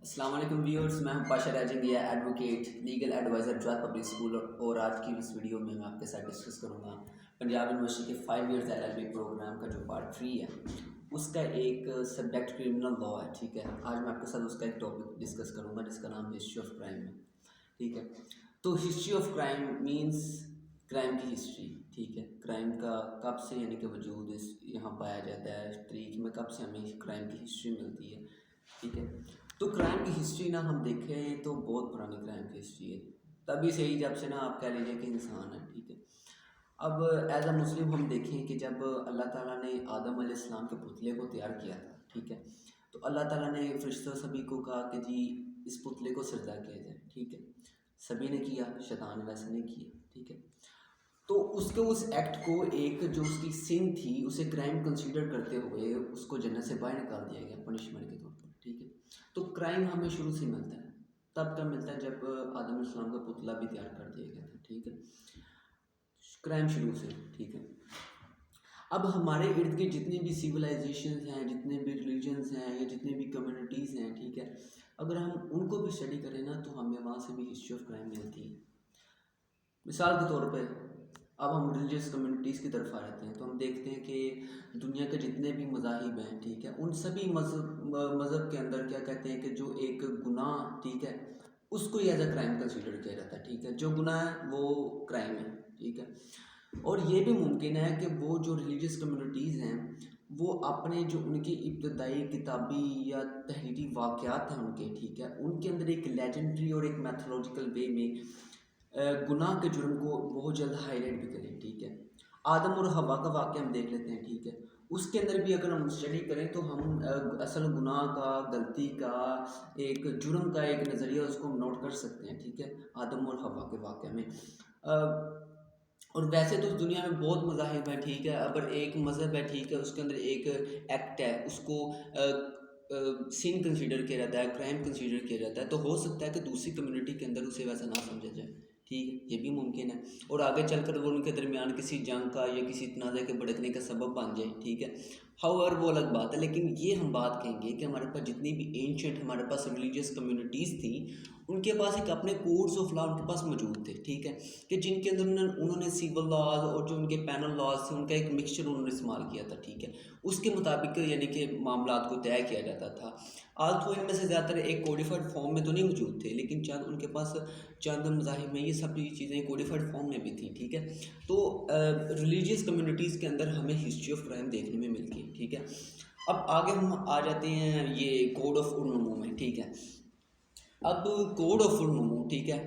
अस्सलाम वालेकुम व्यूअर्स, मैं हूं Pasha Rajangiya, advocate, legal adviser Jawad public school. और आज की इस वीडियो में मैं आपके साथ डिस्कस करूंगा पंजाब यूनिवर्सिटी के 5 इयर्स एलएलबी प्रोग्राम का जो पार्ट 3 है, उसका एक सब्जेक्ट क्रिमिनल लॉ है। ठीक है, आज मैं आपके साथ उसका एक टॉपिक डिस्कस करूंगा जिसका नाम हिस्ट्री ऑफ क्राइम है। ठीक है, तो history of crime means crime की हिस्ट्री। ठीक है, क्राइम का कब से यानी कि वजूद इस यहाँ पाया जाता है, तारीख में कब से हमें क्राइम की हिस्ट्री मिलती है। ठीक है, तो क्राइम की हिस्ट्री ना हम देखें तो बहुत पुरानी क्राइम की हिस्ट्री है, तभी से ही जब से ना आप कह लीजिए कि इंसान है। ठीक है, अब एज अ मुस्लिम हम देखें कि जब अल्लाह ताला ने आदम अलैहिस्सलाम के पुतले को तैयार किया था, ठीक है, तो अल्लाह ताला ने फरिश्तों सभी को कहा कि जी इस पुतले को सजदा किया जाए। ठीक है, सभी ने किया, शैतान ने वैसे नहीं किया। ठीक है, तो उसके उस एक्ट को एक जो उसकी सिन थी उसे क्राइम कंसीडर करते हुए उसको जन्नत से बाहर निकाल दिया गया पनिशमेंट के तौर पर। ठीक है, तो क्राइम हमें शुरू से मिलता है, तब कब मिलता है जब आदम इस्लाम का पुतला भी तैयार कर दिया गया था। ठीक है, क्राइम शुरू से। ठीक है, अब हमारे इर्द गिर्द जितने भी सिविलाइजेशन हैं, जितने भी रिलीजन्स हैं या जितने भी कम्युनिटीज़ हैं, ठीक है, अगर हम उनको भी स्टडी करें ना तो हमें वहाँ से भी हिस्ट्री ऑफ क्राइम मिलती है। मिसाल के तौर पे अब हम रिलीजियस कम्युनिटीज़ की तरफ आ जाते हैं तो हम देखते हैं कि दुनिया के जितने भी मज़ाहिब हैं, ठीक है, उन सभी मज़हब के अंदर क्या कहते हैं कि जो एक गुनाह, ठीक है, उसको ही एज अ क्राइम कंसीडर किया जाता है। ठीक है, जो गुनाह है वो क्राइम है। ठीक है, और ये भी मुमकिन है कि वो जो रिलीजियस कम्युनिटीज़ हैं वो अपने जो उनकी इब्तदाई किताबी या तहरीरी वाक़यात हैं उनके, ठीक है, उनके अंदर एक लेजेंडरी और एक मैथोलॉजिकल वे में गुनाह के जुर्म को बहुत जल्द हाईलाइट भी करें। ठीक है, आदम और हवा का वाक़या हम देख लेते हैं। ठीक है, उसके अंदर भी अगर हम स्टडी करें तो हम असल गुनाह का, गलती का, एक जुर्म का एक नज़रिया उसको हम नोट कर सकते हैं। ठीक है, आदम और हवा के वाक़या में और वैसे तो दुनिया में बहुत मज़ाहिब हैं। ठीक है, अगर एक मज़हब है, ठीक है, उसके अंदर एक एक्ट है, उसको सिन कंसीडर किया जाता है, क्राइम कंसीडर किया जाता है, तो हो सकता है कि दूसरी कम्युनिटी के अंदर उसे वैसा ना समझा जाए। ठीक है, ये भी मुमकिन है और आगे चलकर वो उनके दरमियान किसी जंग का या किसी तनाज़े के भड़कने का सबब बन जाए। ठीक है, हाउएवर वो अलग बात है, लेकिन ये हम बात कहेंगे कि हमारे पास जितनी भी एंशंट हमारे पास रिलीजियस कम्युनिटीज़ थी उनके पास एक अपने कोड्स ऑफ लॉ उनके पास मौजूद थे। ठीक है, कि जिनके अंदर उन्होंने सिविल लॉज और जो उनके पैनल लॉज थे उनका एक मिक्सचर उन्होंने इस्तेमाल किया था। ठीक है, उसके मुताबिक यानी कि मामला को तय किया जाता था। आज तो इनमें से ज़्यादातर एक कोडिफाइड फॉर्म में तो नहीं मौजूद थे, लेकिन चंद उनके पास चंद मज़ाहिब में ये सब चीज़ें कोडिफाइड फॉर्म में भी थी। ठीक है, तो रिलीजियस कम्युनिटीज़ के अंदर हमें हिस्ट्री ऑफ क्राइम देखने में मिलती है। ठीक है, अब आगे हम आ जाते हैं ये कोड ऑफ उर्नुमू में। ठीक है, अब कोड ऑफ उर्नुमू, ठीक है,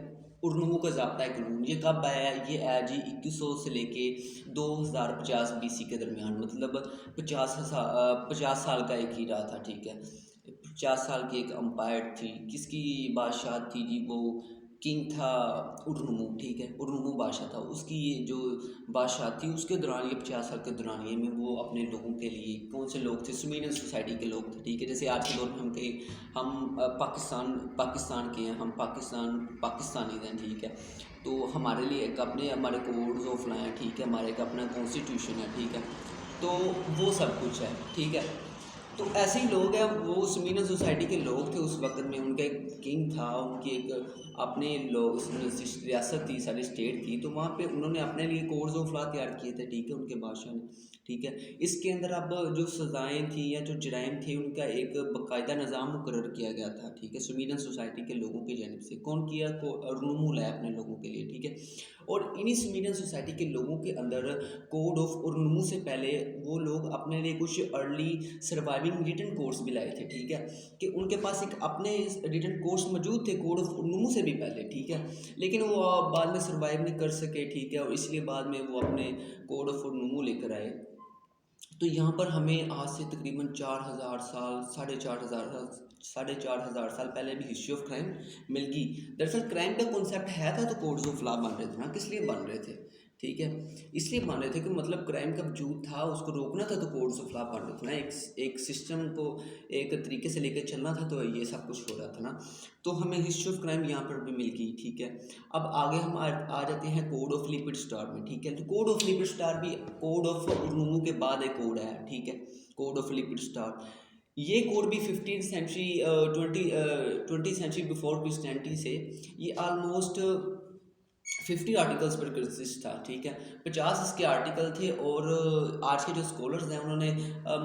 उर्नुमू का ज़ाब्ता कानून ये कब आया है? ये आया जी 2100 से लेके 2050 बीसी के दरमियान, मतलब 50 साल का एक ही रहा था। ठीक है, 50 साल की एक अम्पायर थी, किसकी बादशाह थी जी, वो किंग था उर्नुमू। ठीक है, उर्नुमू बादशाह था, उसकी ये जो बादशाह थी उसके दौरान ये 50 साल के दौरान ये में वो अपने लोगों के लिए, कौन से लोग थे, सुमीरन सोसाइटी के लोग थे। ठीक है, जैसे आज के दौर में हम कहीं हम पाकिस्तान के हैं, हम पाकिस्तानी हैं। ठीक है, तो हमारे लिए एक अपने हमारे कोड्स ऑफ लॉ हैं। ठीक है, हमारे एक अपना कॉन्स्टिट्यूशन है। ठीक है, तो वो सब कुछ है। ठीक है, तो ऐसे ही लोग हैं, वो सुमीरन सोसाइटी के लोग थे उस वक्त में, उनका एक किंग था, उनकी एक अपने लोग रियासत थी, सारी स्टेट थी, तो वहाँ पे उन्होंने अपने लिए कोड्स ऑफ लॉ तैयार किए थे। ठीक है, उनके बादशाह ने। ठीक है, इसके अंदर अब जो सज़ाएँ थी या जो जराइम थे उनका एक बाकायदा निज़ाम मुकर्रर किया गया था। ठीक है, सुमीरन सोसाइटी के लोगों की जानिब से कौन किया, रुनमू लाया अपने लोगों के लिए। ठीक है, और इन्हीं सुमीरन सोसाइटी के लोगों के अंदर कोड ऑफ उर्नुमू से पहले वो लोग अपने लिए कुछ अर्ली सर्वाइविंग रिटन कोड्स भी लाए थे। ठीक है, कि उनके पास एक अपने रिटन कोड्स मौजूद थे कोड ऑफ उर्नुमू से भी पहले। ठीक है, लेकिन वो बाद में सर्वाइव नहीं कर सके। ठीक है, और इसलिए बाद में वो अपने कोड ऑफ उर्नुमू लेकर आए। तो यहाँ पर हमें आज से तकरीबन 4000 साल, 4,500 साल पहले भी हिस्ट्री ऑफ क्राइम मिल गई। दरअसल क्राइम का कॉन्सेप्ट है था तो कोड्स ऑफ लॉ बन रहे थे ना, किस लिए बन रहे थे? ठीक है, इसलिए बन रहे थे कि मतलब क्राइम का वजूद था, उसको रोकना था, तो कोड्स ऑफ लॉ बन रहे थे ना, एक सिस्टम को एक तरीके से लेकर चलना था, तो ये सब कुछ हो रहा था ना। तो हमें हिस्ट्री ऑफ क्राइम यहाँ पर भी मिल गई। ठीक है, अब आगे हम आ जाते हैं कोड ऑफ लिपिड स्टार में। ठीक है, तो कोड ऑफ लिपिड स्टार भी कोड ऑफ उर्नुमू के बाद एक कोड है। ठीक है, कोड ऑफ लिपिड स्टार ये कोड भी 15th century 20 century before Christianity से ये ऑलमोस्ट 50 आर्टिकल्स पर कंसिस्ट था, ठीक है। 50 इसके आर्टिकल थे और आज के जो स्कॉलर्स हैं उन्होंने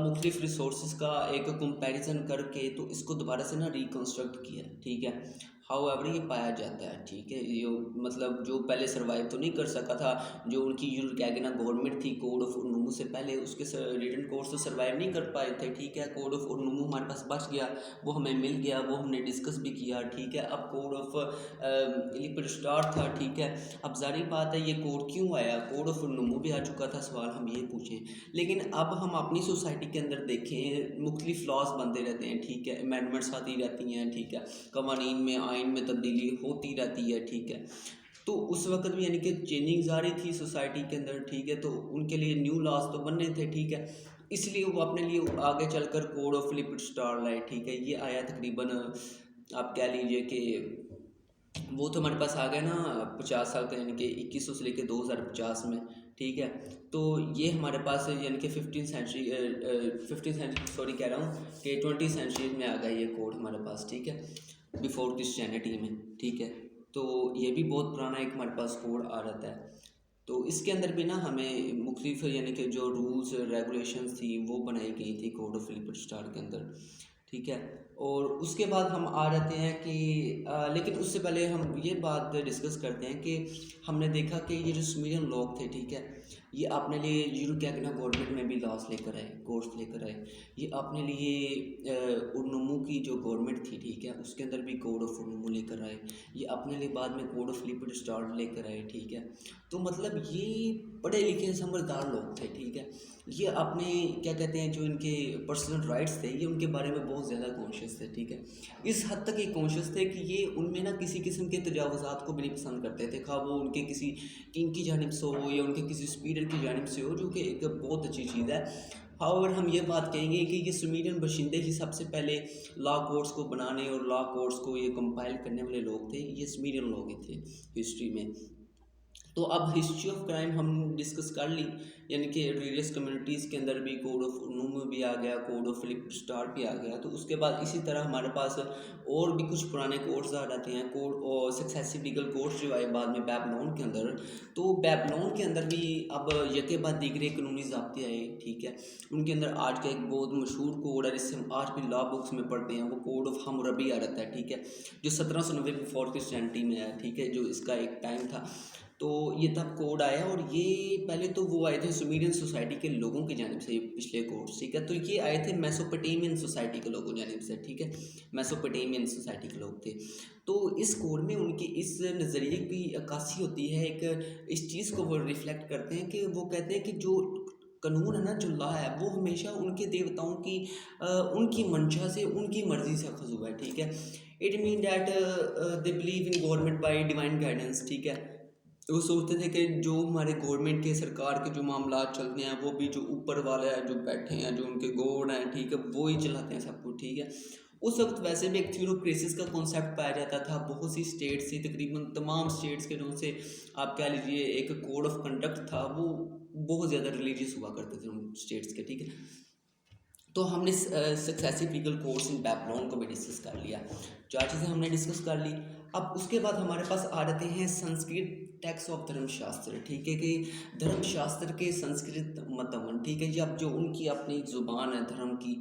मुख्तलिफ रिसोर्स का एक कंपैरिजन करके तो इसको दोबारा से ना रिकन्स्ट्रक्ट किया, ठीक है। हाउएवर ये पाया जाता है, ठीक है, ये मतलब जो पहले सर्वाइव तो नहीं कर सका था, जो उनकी यूरकैगना गवर्नमेंट थी कोड ऑफ उर्नूमू से पहले, उसके रिटन कोर्स तो सर्वाइव नहीं कर पाए थे, ठीक है। कोड ऑफ उर्नूमू हमारे पास बच गया, वो हमें मिल गया, वो हमने डिस्कस भी किया, ठीक है। अब कोड ऑफ लिपिड स्टार था, ठीक है। अब जारी बात है ये कोड क्यों आया, कोड ऑफ उर्नूमू भी आ चुका था, सवाल हम ये पूछें। लेकिन अब हम अपनी सोसाइटी के अंदर देखें मुख्तलिफ लॉज बनते रहते हैं, ठीक है, अमेंडमेंट्स आती रहती हैं, ठीक है, कवानीन में आइन में तब्दीली होती रहती है, ठीक है। तो उस वक्त भी यानी कि चेंजिंग आ रही थी सोसाइटी के अंदर, ठीक है, तो उनके लिए न्यू लॉज तो बनने थे, ठीक है। इसलिए वो अपने लिए आगे चलकर कोड ऑफ लिपिड स्टार लाए, ठीक है। ये आया तकरीबन आप कह लीजिए कि वो तो हमारे पास आ गया ना 50 साल का, यानी कि 2100 से लेकर 2050 में, ठीक है। तो ये हमारे पास यानी कि 15 सेंचुरी सॉरी कह रहा हूँ कि 20 सेंचुरी में आ गया ये कोड हमारे पास, ठीक है, बिफोर क्रिश्चियनिटी में, ठीक है। तो ये भी बहुत पुराना एक हमारे पास कोड आ रहता है। तो इसके अंदर भी ना हमें मुख्तलिफ यानी कि जो रूल्स रेगुलेशंस थी वो बनाई गई थी कोड ऑफ लिपिड स्टार के अंदर, ठीक है। और उसके बाद हम आ जाते हैं कि लेकिन उससे पहले हम ये बात डिस्कस करते हैं कि हमने देखा कि ये जो सुमेरियन लोग थे, ठीक है, ये अपने लिए यूरोकैगना गवर्नमेंट में भी लॉस लेकर आए, कोर्स लेकर आए। ये अपने लिए उर्नूमू की जो गवर्नमेंट थी, ठीक है, उसके अंदर भी कोड ऑफ उर्नूमू लेकर आए। ये अपने लिए बाद में कोड ऑफ लिपिड स्टार लेकर आए, ठीक है। तो मतलब ये पढ़े लिखे समझदार लोग थे, ठीक है। ये अपने क्या कहते हैं जो इनके पर्सनल राइट्स थे ये उनके बारे में बहुत ज़्यादा कॉन्शियस थे, ठीक है। इस हद तक ये कॉन्शियस थे कि ये उनमें ना किसी किस्म के तजावुज़ात को भी नहीं पसंद करते थे, खा वो उनके किसी किंग की जानिब से हो या उनके किसी सुपीरियर की जानिब से हो, जो कि एक बहुत अच्छी चीज़ है। और हम ये बात कहेंगे कि ये सुमेरियन बशिंदे ही सबसे पहले लॉ कोड्स को बनाने और लॉ कोड्स को ये कंपाइल करने वाले लोग थे, ये सुमेरियन लोग ही थे हिस्ट्री में। तो अब हिस्ट्री ऑफ क्राइम हम डिस्कस कर ली, यानी कि रिलीजियस कम्युनिटीज़ के अंदर भी कोड ऑफ उर्नूमू भी आ गया, कोड ऑफ लिपिड स्टार भी आ गया। तो उसके बाद इसी तरह हमारे पास और भी कुछ पुराने कोड्स आ जाते हैं, कोड और सक्सेसिव लीगल कोड्स जो आए बाद में बैबलोन के अंदर। तो बैबलोन के अंदर भी अब यके बाद दीगरे कानूनी ज़ाब्ते आए, ठीक है। उनके अंदर आज का एक बहुत मशहूर कोड है जिससे हम आज भी लॉ बुक्स में पढ़ते हैं, वो कोड ऑफ हम्मुरबी आ रहता है, ठीक है, जो 1790 बिफोर क्रिश्चियनिटी में आया, ठीक है, जो इसका एक टाइम था। तो ये तब कोड आया और ये पहले तो वो आए थे सुमेरियन सोसाइटी के लोगों की जानिब से, पिछले कोड्स, ठीक है। तो ये आए थे मेसोपोटामियन सोसाइटी के लोगों की जानिब से, ठीक है, मेसोपोटामियन सोसाइटी के लोग थे। तो इस कोड में उनकी इस नज़रिए की अक्कासी होती है, एक इस चीज़ को वो रिफ्लेक्ट करते हैं कि वो कहते हैं कि जो कानून है ना, जो लॉ है, वो हमेशा उनके देवताओं की उनकी मंशा से उनकी मर्ज़ी से अखज़ हुआ है, ठीक है। It mean that they believe in government by divine guidance, ठीक है। वो सोचते थे कि जो हमारे गवर्नमेंट के सरकार के जो मामला चलते हैं वो भी जो ऊपर वाले हैं जो बैठे हैं जो उनके गॉड हैं, ठीक है, वो ही चलाते हैं सब कुछ, ठीक है। उस वक्त वैसे भी एक थ्योरोक्रेसिस का कॉन्सेप्ट पाया जाता था, बहुत सी स्टेट्स थी, तकरीबन तमाम स्टेट्स के जो से आप कह लीजिए एक कोड ऑफ कंडक्ट था, वो बहुत ज़्यादा रिलीजियस हुआ करते थे उन स्टेट्स के, ठीक है। तो हमने सक्सेसिव लीगल कोर्स इन बैबलोन को भी डिस्कस कर लिया, चार चीज़ें हमने डिस्कस कर ली। अब उसके बाद हमारे पास आ जाते हैं संस्कृत टेक्स्ट ऑफ धर्मशास्त्र, ठीक है, कि धर्मशास्त्र के संस्कृत मतवन, ठीक है जी। अब जो उनकी अपनी ज़ुबान है धर्म की,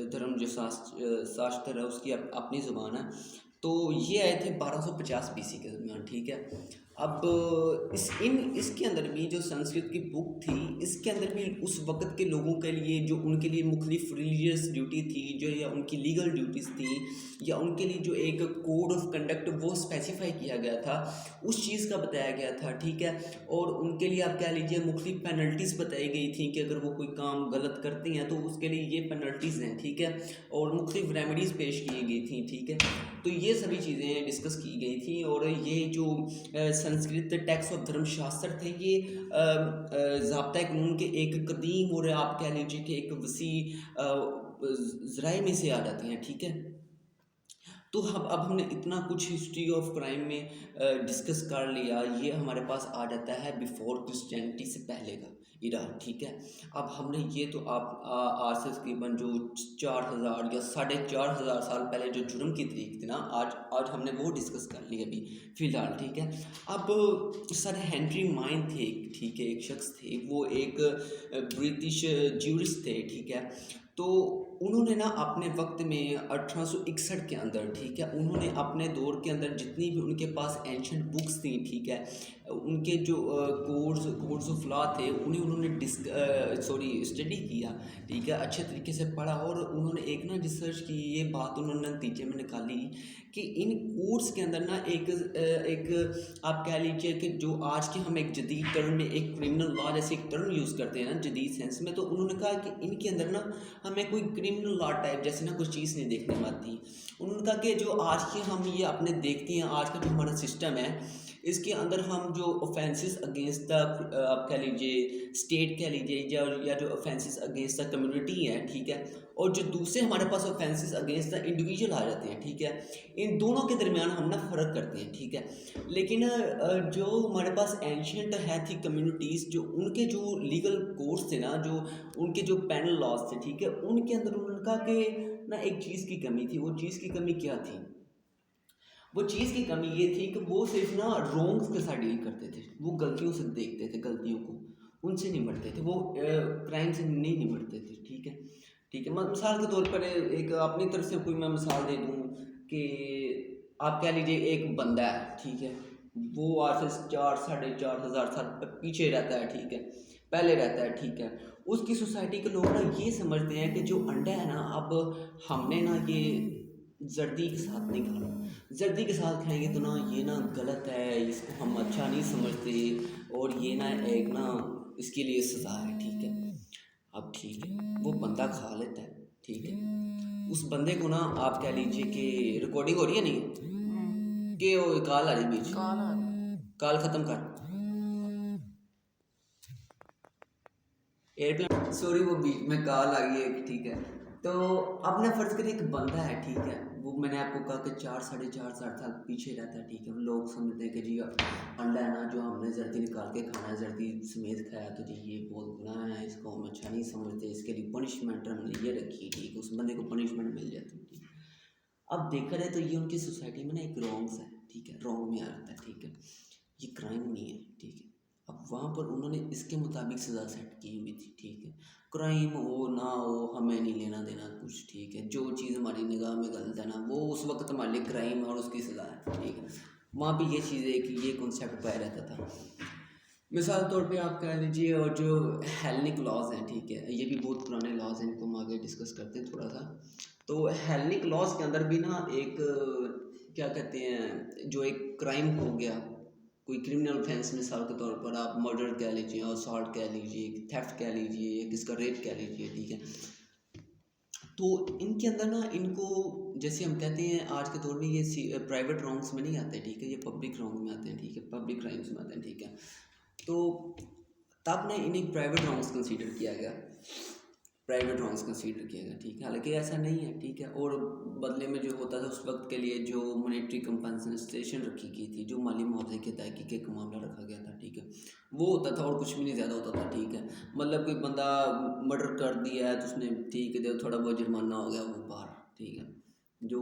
धर्म जो शास्त्र है उसकी अपनी ज़ुबान है। तो ये आए थे 1250 BC के दरमियान, ठीक है। अब इसके अंदर भी जो संस्कृत की बुक थी, इसके अंदर भी उस वक़्त के लोगों के लिए जो उनके लिए मुख्तलिफ रिलीजियस ड्यूटी थी जो, या उनकी लीगल ड्यूटीज़ थी, या उनके लिए जो एक कोड ऑफ कंडक्ट वो स्पेसिफाई किया गया था, उस चीज़ का बताया गया था, ठीक है। और उनके लिए आप कह लीजिए मुख्तलिफ पेनल्टीज़ बताई गई थी कि अगर वो कोई काम गलत करते हैं तो उसके लिए ये पेनल्टीज़ हैं, ठीक है, और मुख्तलिफ रेमेडीज़ पेश की गई थी, ठीक है। तो ये सभी चीज़ें डिस्कस की गई थी। और ये जो संस्कृत टेक्स्ट ऑफ धर्मशास्त्र थे, ये ज़ाब्ता कानून के एक कदीम और आप कह लीजिए कि एक वसी ज़राए में से आ जाती हैं, ठीक है। तो अब हमने इतना कुछ हिस्ट्री ऑफ क्राइम में डिस्कस कर लिया। ये हमारे पास आ जाता है बिफोर क्रिश्चियनिटी से पहले का इरा, ठीक है। अब हमने ये तो आज से तकरीबन जो 4000 या 4500 साल पहले जो जुर्म की तरीक थी ना, आज आज हमने वो डिस्कस कर ली अभी फ़िलहाल, ठीक है। अब सर हेनरी माइन थे, ठीक है, एक शख्स थे, वो एक ब्रिटिश ज्यूरिस्ट थे, ठीक है। तो उन्होंने ना अपने वक्त में 1861 के अंदर, ठीक है, उन्होंने अपने दौर के अंदर जितनी भी उनके पास एंशंट बुक्स थी, ठीक है, उनके जो कोड्स ऑफ लॉ थे उन्हें उन्होंने स्टडी किया, ठीक है, अच्छे तरीके से पढ़ा। और उन्होंने एक ना रिसर्च की, ये बात उन्होंने नतीजे में निकाली कि इन कोड्स के अंदर ना एक आप कह लीजिए कि जो आज के हम एक जदीद टर्म में एक क्रिमिनल लॉ जैसे एक टर्म यूज़ करते हैं ना जदीद सेंस में, तो उन्होंने कहा कि इनके अंदर ना हमें कोई क्रिमिनल लॉ टाइप जैसे ना कुछ चीज़ नहीं देखने में आती। उन्होंने कहा कि जो आज की हम ये अपने देखते हैं, आज का जो हमारा सिस्टम है, इसके अंदर हम जो ऑफेंसेस अगेंस्ट द आप कह लीजिए स्टेट कह लीजिए या जो ऑफेंसेस अगेंस्ट द कम्युनिटी है, ठीक है, और जो दूसरे हमारे पास ऑफेंसेस अगेंस्ट द इंडिविजुअल आ जाते हैं, ठीक है, इन दोनों के दरमियान हम ना फ़र्क करते हैं, ठीक है। लेकिन जो हमारे पास एंशियंट है थी कम्युनिटीज़, जो उनके जो लीगल कोर्स थे ना, जो उनके जो पेनल लॉज थे, ठीक है, उनके अंदर उनका के ना एक चीज़ की कमी थी। वो चीज़ की कमी क्या थी? वो चीज़ की कमी ये थी कि वो सिर्फ ना रॉन्ग्स के साथ डील करते थे, वो गलतियों से देखते थे, गलतियों को उनसे निपटते थे, वो क्राइम से नहीं निपटते थे, ठीक है, ठीक है। मिसाल के तौर पर एक अपनी तरफ से कोई मैं मिसाल दे दूँ कि आप कह लीजिए एक बंदा है, ठीक है, वो आज से 4 साढ़े 4 हज़ार साल पीछे रहता है, ठीक है, पहले रहता है, ठीक है। उसकी सोसाइटी के लोग ना ये समझते हैं कि जो अंडा है ना, अब हमने ना ये जर्दी के साथ नहीं खाना, जर्दी के साथ खाएंगे तो ना ये ना गलत है, इसको हम अच्छा नहीं समझते, और ये ना एक ना इसके लिए सज़ा है, ठीक है। अब ठीक है, वो बंदा खा लेता है, ठीक है, उस बंदे को ना आप कह लीजिए कि रिकॉर्डिंग हो रही है नहीं कि वो कॉल आ रही बीच, कॉल ख़त्म कर, एयरप्लेन, सॉरी वो बीच में कॉल आ गई है, ठीक है। तो अब ना फर्ज करें एक बंदा है, ठीक है, वो मैंने आपको कहा कि 4 साढ़े 4 साल पीछे रहता है, ठीक है। लोग समझते हैं कि जी अंडा है ना, जो हमने जर्दी निकाल के खाना है, जर्दी समेत खाया, तो जी ये बहुत गुनाह है, इसको हम अच्छा नहीं समझते, इसके लिए पनिशमेंट हमने ये रखी, ठीक है, उस बंदे को पनिशमेंट मिल जाती है, ठीक है। अब देखा जाए तो ये उनकी सोसाइटी में ना एक रॉन्ग्स है, ठीक है, रॉन्ग में आता है, ठीक है, ये क्राइम नहीं है, ठीक है। अब वहाँ पर उन्होंने इसके मुताबिक सज़ा सेट की हुई थी, ठीक है। क्राइम हो ना हो हमें नहीं लेना देना कुछ, ठीक है, जो चीज़ हमारी निगाह में गलत है ना, वो उस वक्त हमारे लिए क्राइम और उसकी सज़ा है, ठीक है। वहाँ पे ये चीज़ है कि ये कॉन्सेप्ट पाया रहता था। मिसाल तौर पे आप कह लीजिए, और जो हेलेनिक लॉज हैं, ठीक है, ये भी बहुत पुराने लॉज हैं, इनको हम आगे डिस्कस करते हैं थोड़ा सा। तो हेलेनिक लॉज के अंदर भी ना एक क्या कहते हैं, जो एक क्राइम हो गया, कोई क्रिमिनल ऑफेंस, मिसाल के तौर पर आप मर्डर कह लीजिए, असॉल्ट कह लीजिए, थेफ्ट कह लीजिए, किसका रेप कह लीजिए, ठीक है। तो इनके अंदर ना इनको, जैसे हम कहते हैं आज के दौर में, ये प्राइवेट रॉन्ग्स में नहीं आते, ठीक है, ये पब्लिक रॉन्ग में आते हैं, ठीक है, पब्लिक क्राइम्स में आते हैं, ठीक है। तो तब ना इन्हें प्राइवेट रॉन्ग्स कंसीडर किया गया, प्राइवेट रॉन्ग्स कंसीडर किया गया, ठीक है, हालांकि ऐसा नहीं है, ठीक है। और बदले में जो होता था उस वक्त के लिए जो मॉनेटरी कंपनसेशन रखी गई थी, जो माली मुआवजे की अदायगी के एक मामला रखा गया था, ठीक है, वो होता था और कुछ भी नहीं ज़्यादा होता था, ठीक है। मतलब कोई बंदा मर्डर कर दिया है तो उसने, ठीक है, थोड़ा बहुत जुर्माना हो गया, वो बाहर, ठीक है, जो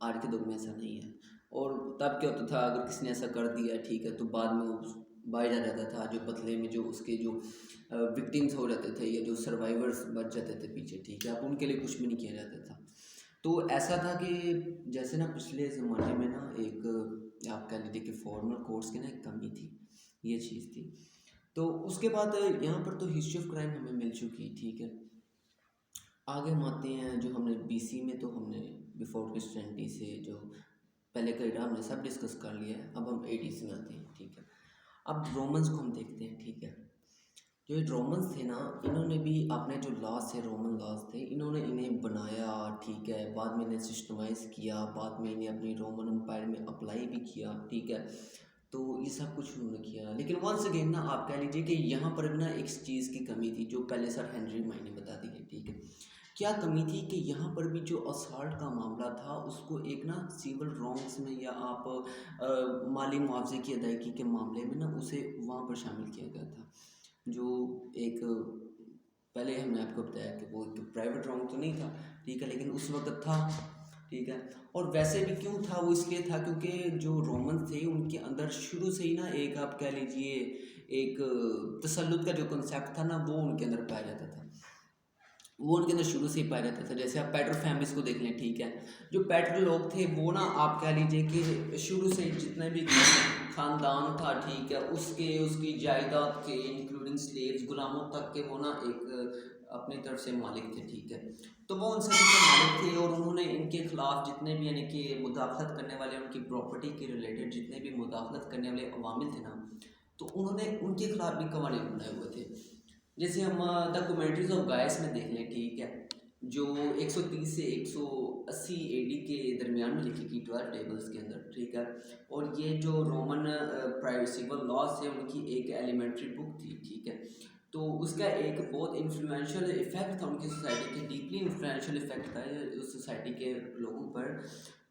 आज के दौर में ऐसा नहीं है। और तब क्या होता था, अगर किसी ने ऐसा कर दिया, ठीक है, तो बाद में वो बाहर रहता था, जो बदले में जो उसके जो विक्टिम्स हो जाते थे या जो सर्वाइवर्स बच जाते थे पीछे, ठीक है, अब उनके लिए कुछ भी नहीं किया जाता था। तो ऐसा था कि जैसे ना पिछले ज़माने में ना एक आप कह लीजिए कि फॉर्मल कोर्ट्स की ना एक कमी थी, ये चीज़ थी। तो उसके बाद यहाँ पर तो हिस्ट्री ऑफ क्राइम हमें मिल चुकी, ठीक है। आगे हम आते हैं, जो हमने बीसी में तो हमने बिफोर क्रिश्चियनिटी से जो पहले का इरा हमने सब डिस्कस कर लिया है, अब हम 80s में आते हैं, ठीक है। अब रोमन्स को हम देखते हैं, ठीक है। जो ये रोमन्स थे ना, इन्होंने भी अपने जो लॉज थे, रोमन लॉज थे, इन्होंने इन्हें बनाया, ठीक है, बाद में इन्हें सिस्टमाइज़ किया, बाद में इन्हें अपनी रोमन एम्पायर में अप्लाई भी किया, ठीक है। तो ये सब कुछ उन्होंने किया, लेकिन वंस अगेन ना आप कह लीजिए कि यहाँ पर भी ना एक चीज़ की कमी थी, जो पहले सर हेनरी माइन ने बता दी है, ठीक है। क्या कमी थी कि यहाँ पर भी जो असॉल्ट का मामला था उसको एक ना सिविल रॉन्ग्स में या आप माली मुआवजे की अदायगी के मामले में ना उसे वहाँ पर शामिल किया गया था। जो एक पहले हमने आपको बताया कि वो एक प्राइवेट रॉन्ग तो नहीं था, ठीक है, लेकिन उस वक़्त था, ठीक है। और वैसे भी क्यों था वो, इसलिए था क्योंकि जो रोमन्स थे उनके अंदर शुरू से ही ना एक आप कह लीजिए एक तसल्लुत का जो कॉन्सेप्ट था ना वो उनके अंदर पाया जाता था। वो उनके अंदर शुरू से ही पाया जाता था। जैसे आप पैट्रो फैमिलीज़ को देख लें, ठीक है। जो पैट्रो लोग थे वो ना आप कह लीजिए कि शुरू से ही जितने भी ख़ानदान था, ठीक है, उसके उसकी जायदाद के इंक्लूडिंग स्लेव्स गुलामों तक के वो ना एक अपनी तरफ से मालिक थे, ठीक है। तो वो उनसे के मालिक थे और उन्होंने इनके ख़िलाफ़ जितने भी यानी कि मुदाखलत करने वाले उनकी प्रॉपर्टी के रिलेटेड जितने भी मुदाखलत करने वाले अवामिल थे ना, तो उन्होंने उनके ख़िलाफ़ भी कवानीन बनाए हुए थे। जैसे हम डॉक्यूमेंट्रीज ऑफ गाइस में देख लें, ठीक है, जो 130 से 180 एडी के दरमियान में लिखी गई 12 टेबल्स के अंदर, ठीक है। और ये जो रोमन प्राइवेट सिविल लॉज थे उनकी एक एलिमेंट्री बुक थी, ठीक है। तो उसका एक बहुत इन्फ्लुएंशियल इफेक्ट था उनकी सोसाइटी के, डीपली इन्फ्लुएंशियल इफेक्ट था उस सोसाइटी के लोगों पर।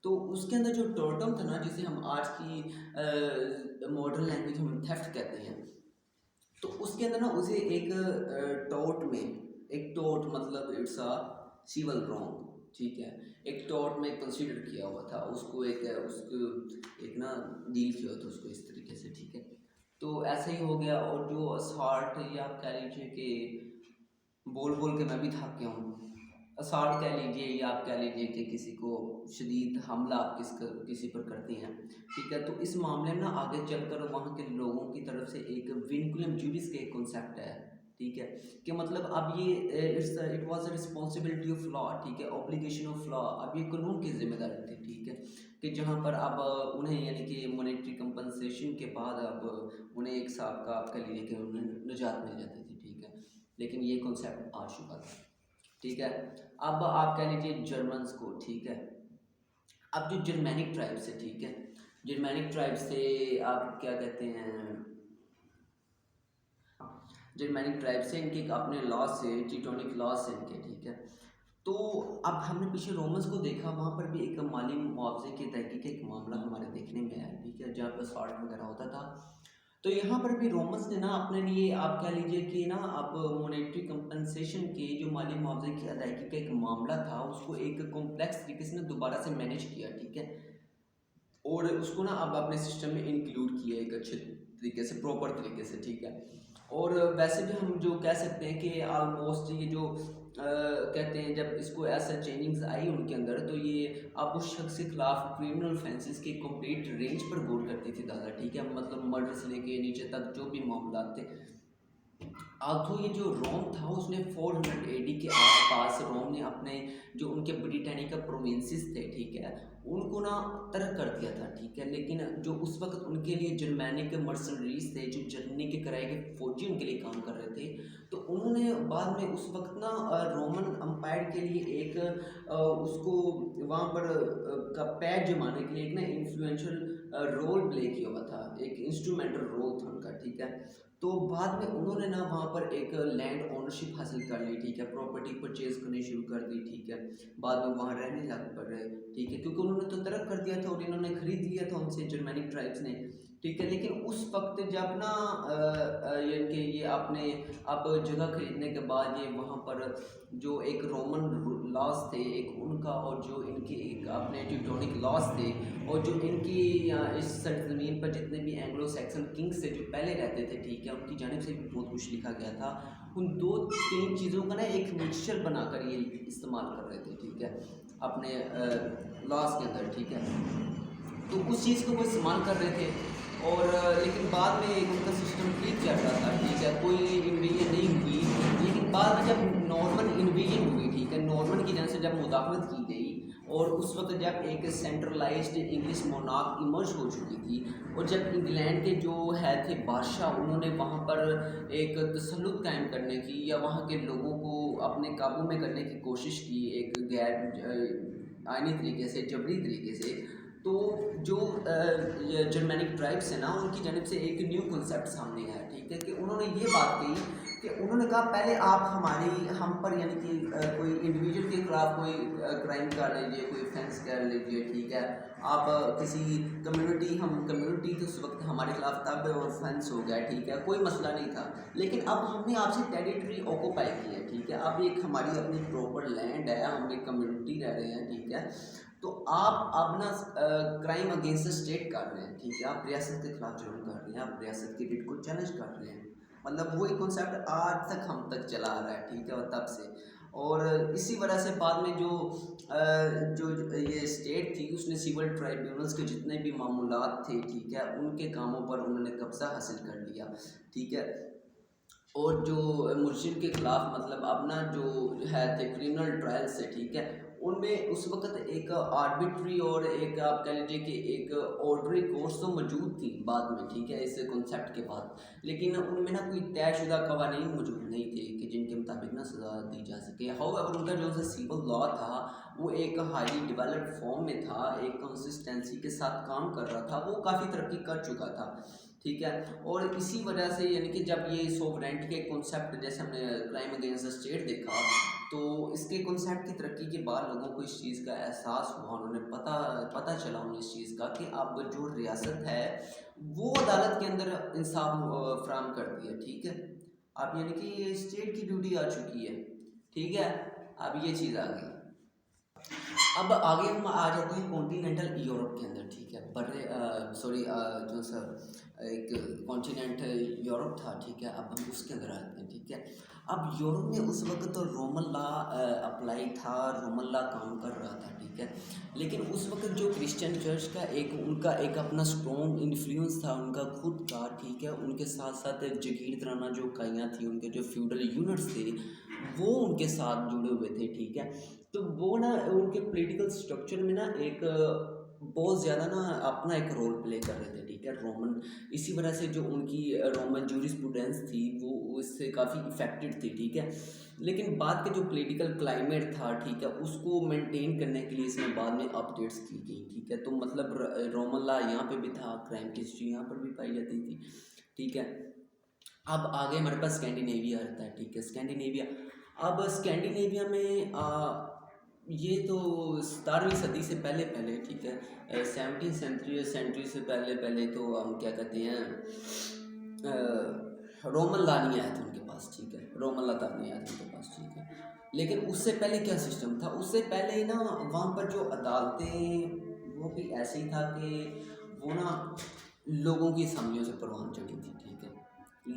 तो उसके अंदर जो टोटम था ना, जिसे हम आज की मॉडर्न लैंग्वेज में थेफ्ट कहते हैं, तो उसके अंदर ना उसे एक टॉट में, एक टॉट मतलब इट्स अ सिविल रॉन्ग, ठीक है, एक टॉट में कंसीडर किया हुआ था उसको, उसको एक ना डील किया हुआ था उसको इस तरीके से, ठीक है। तो ऐसा ही हो गया। और जो असॉल्ट या आप कह लीजिए कि बोल बोल के मैं भी थक गया हूँ, असॉल्ट कह लीजिए या आप कह लीजिए कि किसी को शदीद हमला आप किसी पर करते हैं, ठीक है। तो इस मामले में ना आगे चलकर वहाँ के लोगों की तरफ से एक विनकुलम जुडिस का एक कॉन्सेप्ट है, ठीक है, कि मतलब अब ये it was a responsibility of law, ठीक है, ऑब्लिगेशन ऑफ लॉ, अब ये कानून की जिम्मेदारी थी, ठीक है, कि जहाँ पर अब उन्हें यानी कि मॉनेटरी कंपनसेशन के बाद अब उन्हें एक साल का आप कह लीजिए कि उन्हें निजात मिल जाती थी, ठीक है। लेकिन ये कॉन्सेप्ट आ चुका था, ठीक है। अब आप कह लीजिए जर्मन्स को, ठीक है, अब जो जर्मैनिक ट्राइब्स है, ठीक है, जर्मैनिक ट्राइब्स से आप क्या कहते हैं, जर्मैनिक ट्राइब्स से इनके अपने लॉ से, टीटोनिक लॉ से इनके, ठीक है। तो अब हमने पीछे रोमन्स को देखा, वहाँ पर भी एक माली मुआवजे की तहकीक का एक मामला हमारे देखने में आया, ठीक है, जहाँ पर सॉल्ट वगैरह होता था। तो यहाँ पर भी रोमन्स ने ना अपने लिए आप कह लीजिए कि ना अब मॉनेटरी कंपनसेशन के जो माली मुआवजे की अदायगी का एक मामला था उसको एक कॉम्प्लेक्स तरीके से ना दोबारा से मैनेज किया, ठीक है, और उसको ना अब अपने सिस्टम में इंक्लूड किया एक अच्छे तरीके से, प्रॉपर तरीके से, ठीक है। और वैसे भी हम जो कह सकते हैं कि ऑलमोस्ट ये जो कहते हैं जब इसको ऐसा चेंजिंग्स आई उनके अंदर, तो ये अब उस शख्स के खिलाफ क्रिमिनल ऑफेंसेस के कंप्लीट रेंज पर गौर करती थी दादा, ठीक है, मतलब मर्डर से लेके नीचे तक जो भी मामला थे। आल्थो ये जो रोम था उसने 400 एडी के आसपास रोम ने अपने जो उनके ब्रिटानिका प्रोविंसेस थे, ठीक है, उनको ना तर्क कर दिया था, ठीक है। लेकिन जो उस वक्त उनके लिए जर्मैनिक मर्सनरीज थे, जो जर्मनी के किराए के फौजी उनके लिए काम कर रहे थे, तो उन्होंने बाद में उस वक्त ना रोमन अम्पायर के लिए एक उसको वहाँ पर का पैर जमाने के लिए एक ना इन्फ्लुएंशियल रोल प्ले किया हुआ था, एक इंस्ट्रूमेंटल रोल था उनका, ठीक है। तो बाद में उन्होंने ना वहाँ पर एक लैंड ओनरशिप हासिल कर ली, ठीक है, प्रॉपर्टी परचेज करनी शुरू कर दी, ठीक है, बाद में वहाँ रहने लग पड़ रहे, ठीक है, क्योंकि उन्होंने तो तर्क कर दिया था और इन्होंने खरीद लिया था उनसे जर्मैनिक ट्राइब्स ने, ठीक है। लेकिन उस वक्त जब ना यानी कि ये आपने अब जगह खरीदने के बाद ये वहाँ पर जो एक रोमन लॉज थे एक उनका, और जो इनके एक अपने टिटोनिक लॉज थे, और जो इनकी इस सरजमीन पर जितने भी एंग्लो सैक्सन किंग्स थे जो पहले रहते थे, ठीक है, उनकी जानिब से भी बहुत कुछ लिखा गया था। उन दो तीन चीज़ों का ना एक मिक्सचर बनाकर ये इस्तेमाल कर रहे थे, ठीक है, अपने लॉज के अंदर, ठीक है। तो उस चीज़ को वो इस्तेमाल कर रहे थे। और लेकिन बाद में एक उनका सिस्टम ठीक चल रहा था, ठीक है, कोई इन्वेजन नहीं हुई। लेकिन बाद में जब नॉर्मन इन्वेजन हुई, ठीक है, नॉर्मन की जन से जब मुदाखलत की गई, और उस वक्त जब एक सेंट्रलाइज्ड इंग्लिश मोनार्क इमर्ज हो चुकी थी, और जब इंग्लैंड के जो है थे बादशाह उन्होंने वहाँ पर एक तसल्लुत कायम करने की या वहाँ के लोगों को अपने काबू में करने की कोशिश की एक गैर आइनी तरीके से, जबरी तरीके से, तो जो जर्मैनिक ट्राइब्स है ना, उनकी जानिब से एक न्यू कॉन्सेप्ट सामने आया, ठीक है, कि उन्होंने ये बात कही कि उन्होंने कहा पहले आप हम पर यानी कि कोई इंडिविजुअल के खिलाफ कोई क्राइम कर लीजिए, कोई ऑफेंस कर लीजिए, ठीक है, आप किसी कम्युनिटी तो उस वक्त हमारे खिलाफ तब ऑफेंस हो गया, ठीक है, कोई मसला नहीं था। लेकिन अब हमने आपसे टेरिटरी ऑक्यूपाई की है, ठीक है, अब एक हमारी अपनी प्रॉपर लैंड है, हम एक कम्युनिटी रह रहे हैं, ठीक है, तो आप अब ना क्राइम अगेंस्ट द स्टेट कर रहे हैं, ठीक है, आप रियासत के खिलाफ जुर्म कर रहे हैं, आप रियासत की रिट को चैलेंज कर रहे हैं। मतलब वही कॉन्सेप्ट आज तक हम तक चला आ रहा है, ठीक है, और तब से। और इसी वजह से बाद में जो ये स्टेट थी, उसने सिविल ट्राइब्यूनल्स के जितने भी मामूलात थे, ठीक है, उनके कामों पर उन्होंने कब्जा हासिल कर लिया, ठीक है। और जो मुर्शिद के ख़िलाफ़ मतलब अपना जो है थे क्रिमिनल ट्रायल से, ठीक है, उनमें उस वक़्त एक आर्बिट्री और एक आप कह लीजिए कि एक ऑर्डरी कोर्स तो मौजूद थी बाद में, ठीक है, इस कॉन्सेप्ट के बाद। लेकिन उनमें ना कोई तयशुदा कवानीन मौजूद नहीं थे कि जिनके मुताबिक ना सज़ा दी जा सके। हाउएवर उनका जो सिविल लॉ था वो एक हाईली डेवलप्ड फॉर्म में था, एक कंसिस्टेंसी के साथ काम कर रहा था, वो काफ़ी तरक्की कर चुका था, ठीक है। और इसी वजह से यानी कि जब ये सोवरेंटी के कॉन्सेप्ट, जैसे हमने क्राइम अगेंस्ट द स्टेट देखा, तो इसके कॉन्सेप्ट की तरक्की के बाद लोगों को इस चीज़ का एहसास हुआ, उन्होंने पता चला उन्हें इस चीज़ का कि अब जो रियासत है वो अदालत के अंदर इंसाफ फराहम करती है, ठीक है। अब यानी कि ये स्टेट की ड्यूटी आ चुकी है, ठीक है, अब ये चीज़ आ गई। अब आगे हम आ जाते हैं कॉन्टिनेंटल यूरोप के अंदर, ठीक है, जो सर एक कॉन्टिनेंट यूरोप था, ठीक है, अब हम उसके अंदर आते हैं, ठीक है। अब यूरोप में उस वक्त तो रोमन लॉ अप्लाई था, रोमन लॉ काम कर रहा था, ठीक है, लेकिन उस वक्त जो क्रिश्चियन चर्च का उनका एक अपना स्ट्रॉन्ग इन्फ्लुएंस था उनका खुद का, ठीक है, उनके साथ साथ जगीरदाराना जो इकाइयाँ थी, उनके जो फ्यूडल यूनिट्स थे वो उनके साथ जुड़े हुए थे, ठीक है। तो वो ना उनके पॉलिटिकल स्ट्रक्चर में ना एक बहुत ज़्यादा ना अपना एक रोल प्ले कर रहे थे, ठीक है, रोमन। इसी वजह से जो उनकी रोमन जूरिस्प्रूडेंस थी वो इससे काफ़ी इफेक्टेड थी, ठीक है। लेकिन बाद के जो पॉलिटिकल क्लाइमेट था, ठीक है, उसको मेंटेन करने के लिए इसमें बाद में अपडेट्स की गई, ठीक है। तो मतलब रोमन लॉ यहाँ पे भी था, क्राइम की हिस्ट्री यहाँ पर भी पाई जाती थी, ठीक है। अब आगे हमारे पास स्कैंडिनेविया रहता है, ठीक है, स्कैंडिनेविया। अब स्कैंडिनेविया में ये तो 17वीं सदी से पहले पहले, ठीक है, 17वीं सेंचुरी से पहले पहले तो हम क्या कहते हैं, रोमन लॉ नहीं आया था उनके पास, ठीक है, रोमन लॉ तक नहीं आया था उनके पास, ठीक है। लेकिन उससे पहले क्या सिस्टम था, उससे पहले ना वहाँ पर जो अदालतें वो भी ऐसे ही था कि वो ना लोगों की असम्बलियों से परवान चढ़ी थी, ठीक है,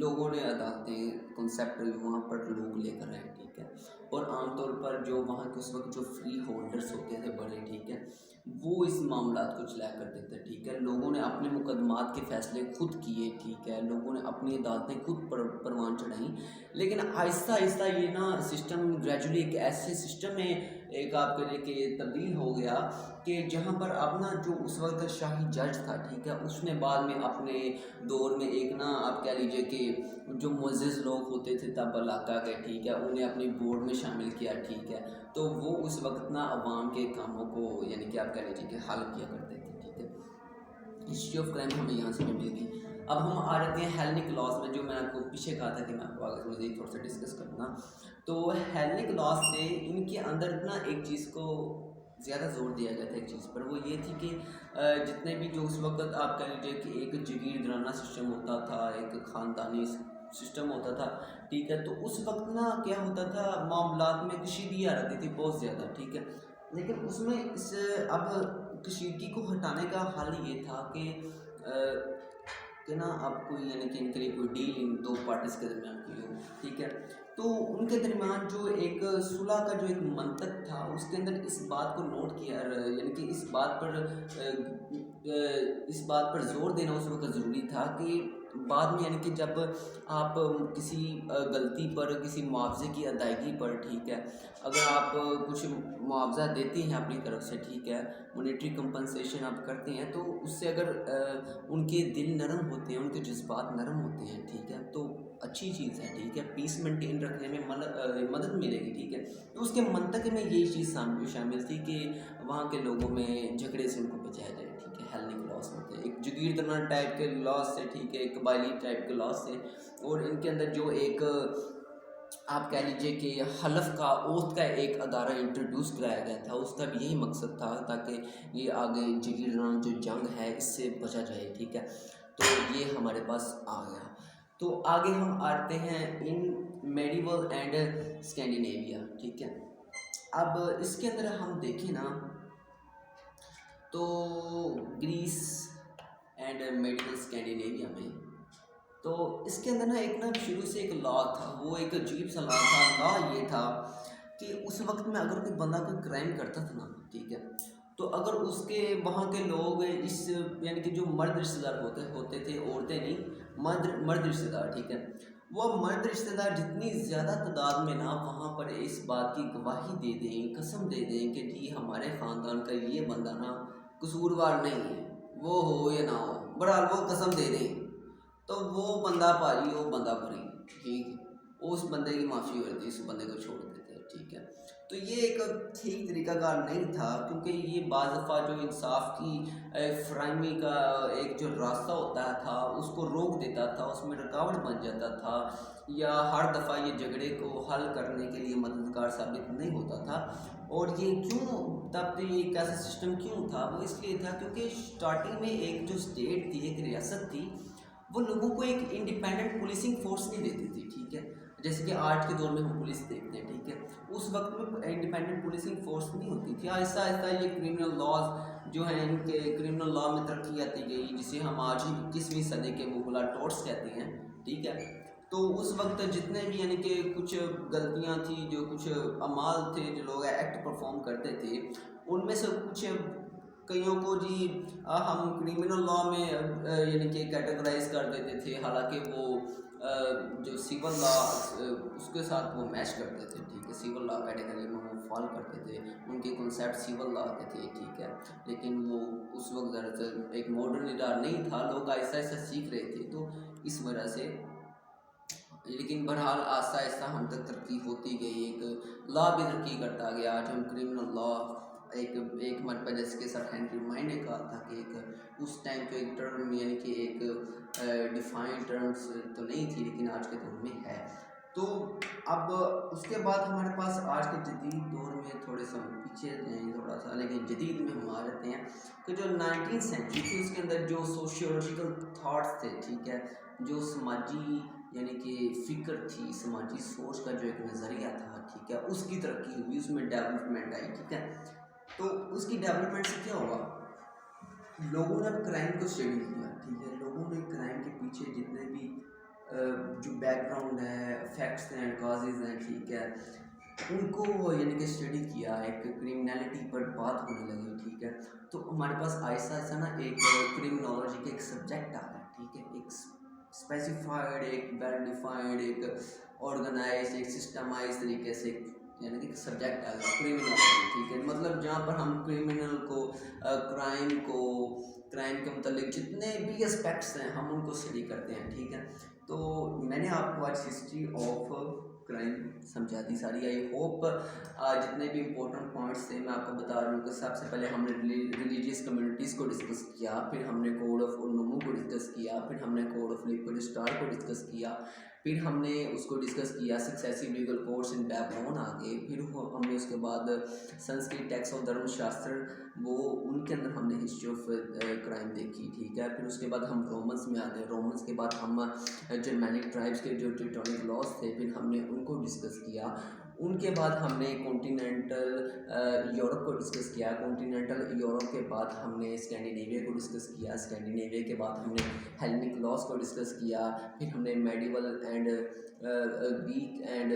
लोगों ने अदालतें कॉन्सेप्ट वहाँ पर लोग लेकर आए, ठीक है। और आमतौर पर जो वहाँ के उस वक्त जो फ्री होल्डर्स होते थे बड़े, ठीक है, वो इस मामलात को चलाया करते थे, ठीक है। लोगों ने अपने मुकदमात के फैसले खुद किए, ठीक है, लोगों ने अपनी अदालतें खुद परवान चढ़ाई। लेकिन आहिस्ता आहिस्ता ये ना सिस्टम ग्रेजुअली एक ऐसे सिस्टम में एक आप कह लीजिए कि तब्दील हो गया कि जहाँ पर अब ना जो उस वक्त शाही जज था, ठीक है, उसने बाद में अपने दौर में एक ना आप कह लीजिए कि जो मुअज़्ज़िज़ लोग होते थे तब इलाका के, ठीक है, उन्हें अपनी बोर्ड में शामिल किया, ठीक है। तो वो उस वक्त ना अवाम के कामों को यानी कि आप कह लीजिए कि हल किया करते थे, ठीक है। हिस्ट्री ऑफ क्राइम हमें यहाँ से मिलेगी। अब हम आ जाते हैं हेलेनिक लॉज में, जो मैं आपको पीछे कहा था कि मैं आपको आगे मज़ीद थोड़ा सा डिस्कस करूँगा। तो हेलेनिक लॉज से इनके अंदर ना एक चीज़ को ज़्यादा जोर दिया गया था, एक चीज़ पर, वो ये थी कि जितने भी जो उस वक्त आप कह लीजिए कि एक जगीरदाराना सिस्टम होता था, एक ख़ानदानी सिस्टम होता था, ठीक है, तो उस वक्त ना क्या होता था, मामलात में कशीदगी आ रहती थी बहुत ज़्यादा, ठीक है। लेकिन उसमें अब कशीदगी को हटाने का हल ये था कि ना अब कोई यानी कि इनके लिए कोई डील इन दो पार्टीज़ के दरमियान की हो, ठीक है। तो उनके दरमियान जो एक सुलह का जो एक मंतक था, उसके अंदर इस बात को नोट किया, यानी कि इस बात पर जोर देना उस वक्त ज़रूरी था कि बाद में यानी कि जब आप किसी गलती पर, किसी मुआवजे की अदायगी पर, ठीक है, अगर आप कुछ मुआवजा देते हैं अपनी तरफ से, ठीक है, मॉनेटरी कंपनसेशन आप करते हैं, तो उससे अगर उनके दिल नरम होते हैं, उनके जज्बात नरम होते हैं, ठीक है, तो अच्छी चीज़ है, ठीक है, पीस मेंटेन रखने में मदद मिलेगी, ठीक है। तो उसके मंतक में यही चीज़ शामिल थी कि वहाँ के लोगों में झगड़े से उनको बचाया जाए, ठीक है। जगीरदाना टाइप के लॉज थे, ठीक है, कबायली टाइप के लॉज थे। और इनके अंदर जो एक आप कह लीजिए कि हलफ का ओथ का एक अदारा इंट्रोड्यूस कराया गया था, उसका भी यही मकसद था ताकि ये आगे जगीरदाना जो जंग है इससे बचा जाए, ठीक है। तो ये हमारे पास आ गया। तो आगे हम आते हैं इन मेडिवल एंड स्कैंडिनेविया, ठीक है। अब इसके अंदर हम देखें ना तो ग्रीस एंड मेडिवल स्कैंडिनेविया में, तो इसके अंदर ना एक ना शुरू से एक लॉ था, वो एक अजीब सा लॉ था। लॉ ये था कि उस वक्त में अगर कोई बंदा कोई क्राइम करता था ना, ठीक है, तो अगर उसके वहाँ के लोग इस यानी कि जो मर्द रिश्तेदार होते थे, औरतें नहीं, मर्द रिश्तेदार, ठीक है, वो मर्द रिश्तेदार जितनी ज़्यादा तादाद में ना वहाँ पर इस बात की गवाही दे दें, कसम दे दें कि जी हमारे ख़ानदान का ये बंदा ना कसूरवार नहीं है, वो हो या ना हो, बहरहाल वो कसम दे दें, तो वो बंदा पाजी, वो बंदा बरी, ठीक है, उस बंदे की माफ़ी होती, उस बंदे को छोड़ देते, ठीक है। तो ये एक ठीक तरीकाकार नहीं था, क्योंकि ये बाज़ दफ़ा जो इंसाफ की फ्राहमी का एक जो रास्ता होता था उसको रोक देता था, उसमें रुकावट बन जाता था, या हर दफ़ा ये झगड़े को हल करने के लिए मददगार साबित नहीं होता था। और ये क्यों तब तो ये कैसा सिस्टम क्यों था, वो इसलिए था क्योंकि स्टार्टिंग में एक जो स्टेट थी, एक रियासत थी, वो लोगों को एक इंडिपेंडेंट पुलिसिंग फोर्स नहीं देती थी, ठीक है। जैसे कि आज के दौर में हम पुलिस देखते हैं, ठीक है, उस वक्त में इंडिपेंडेंट पुलिसिंग फोर्स नहीं होती थी। आहिस्ता आहिस्ता ये क्रिमिनल लॉज जो हैं, इनके क्रिमिनल लॉ में तरक्की आती गई, जिसे हम आज ही 21वीं सदी के मुगला टॉर्ट्स कहते हैं, ठीक है। तो उस वक्त जितने भी यानी कि कुछ गलतियां थी, जो कुछ अमाल थे, जो लोग एक्ट परफॉर्म करते थे, उनमें से कुछ कईयों को जी हम क्रिमिनल लॉ में यानी कि कैटेगराइज कर देते थे, हालांकि वो जो सिविल लॉ उसके साथ वो मैच करते थे, ठीक है, सिविल लॉ कैटेगरी में वो फॉल करते थे, उनके कॉन्सेप्ट सिविल लॉ के थे, ठीक है। लेकिन वो उस वक्त दरअसल एक मॉडर्न इदारा नहीं था, लोग आहिस्ता आहिस्ता सीख रहे थे, तो इस वजह से, लेकिन बहरहाल आहिस्ता आहिस्ता हम तक तरक्की होती गई, एक लॉ भी तरक्की करता गया। आज हम क्रिमिनल लॉ एक मरतबा जैसे कि सर हेनरी माइन ने कहा था कि एक उस टाइम तो एक टर्म यानी कि एक डिफाइंड टर्म्स तो नहीं थी, लेकिन आज के दौर में है। तो अब उसके बाद हमारे पास आज के जदीद दौर में थोड़े से पीछे हैं थोड़ा सा, लेकिन जदीद में हम आ जाते हैं कि जो 19वीं सेंचुरी थी उसके अंदर जो सोशियोलॉजिकल थाट्स थे, ठीक है, जो समाजी यानी कि फ़िक्र थी, समाजी सोच का जो एक नज़रिया था, ठीक है, उसकी तरक्की हुई, उसमें डेवलपमेंट आई, ठीक है। तो उसकी डेवलपमेंट से क्या हुआ, लोगों ने क्राइम को स्टडी किया, ठीक है, लोगों ने क्राइम के पीछे जितने भी जो बैकग्राउंड है, फैक्ट्स हैं, काजेज़ हैं, ठीक है, उनको यानी कि स्टडी किया, एक क्रिमिनलिटी पर बात होने लगी, ठीक है। तो हमारे पास आहिस्ता आहिस्ता ना एक क्रिमिनोलॉजी का एक सब्जेक्ट आ गया, ठीक है, एक स्पेसिफाइड, एक वेल डिफाइंड, एक ऑर्गेनाइज, एक सिस्टमाइज तरीके से यानी कि सब्जेक्ट आ गया क्रिमिनोलॉजी, ठीक है। मतलब जहाँ पर हम क्रिमिनल को क्राइम के मतलब जितने भी एस्पेक्ट्स हैं हम उनको स्टडी करते हैं, ठीक है। तो मैंने आपको आज हिस्ट्री ऑफ क्राइम समझा दी सारी। आई होप जितने भी इम्पोर्टेंट पॉइंट्स थे मैं आपको बता रहा हूँ कि सबसे पहले हमने रिलीजियस कम्युनिटीज़ को डिस्कस किया, फिर हमने कोड ऑफ उन्नूमू को डिस्कस किया, फिर हमने कोड ऑफ लिक्विड स्टार को डिस्कस किया, फिर हमने उसको डिस्कस किया successive legal course in backbone आगे, फिर हमने उसके बाद संस्कृत टेक्स्ट ऑफ धर्मशास्त्र, वो उनके अंदर हमने हिस्ट्री ऑफ क्राइम देखी, ठीक है। फिर उसके बाद हम रोमन्स में आ गए, रोमन्स के बाद हम जर्मैनिक ट्राइब्स के जो टेक्टोनिक लॉज थे फिर हमने उनको डिस्कस किया। उनके बाद हमने कॉन्टिनेंटल यूरोप को डिस्कस किया, कॉन्टिनेंटल यूरोप के बाद हमने स्कैंडिनेविया को डिस्कस किया, स्कैंडिनेविया के बाद हमने हेलेनिक लॉज को डिस्कस किया, फिर हमने medieval and Greek and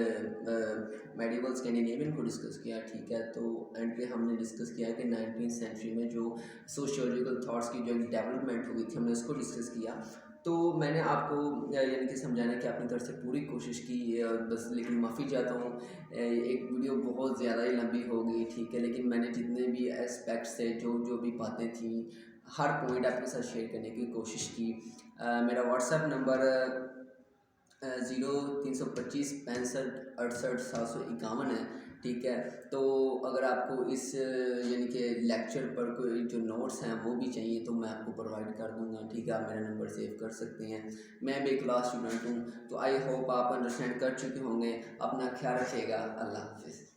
medieval Scandinavian को डिस्कस किया, ठीक है। तो एंड पे हमने डिस्कस किया कि 19वीं सेंचुरी में जो सोशियोलॉजिकल थॉट्स की जो डेवलपमेंट हुई थी हमने उसको डिस्कस किया। तो मैंने आपको यानी कि समझाने की अपनी तरफ से पूरी कोशिश की, बस लेकिन माफ़ी चाहता हूँ एक वीडियो बहुत ज़्यादा ही लंबी हो गई, ठीक है, लेकिन मैंने जितने भी एस्पेक्ट्स थे, जो भी बातें थी, हर पॉइंट आपके साथ शेयर करने की कोशिश की। मेरा व्हाट्सएप नंबर 0325 65 68 751 है। ठीक है। तो अगर आपको इस यानी कि लेक्चर पर कोई जो नोट्स हैं वो भी चाहिए तो मैं आपको प्रोवाइड कर दूंगा, ठीक है। आप मेरा नंबर सेव कर सकते हैं। मैं भी एक क्लास स्टूडेंट हूँ, तो आई होप आप अंडरस्टैंड कर चुके होंगे। अपना ख्याल रखिएगा। अल्लाह हाफिज़।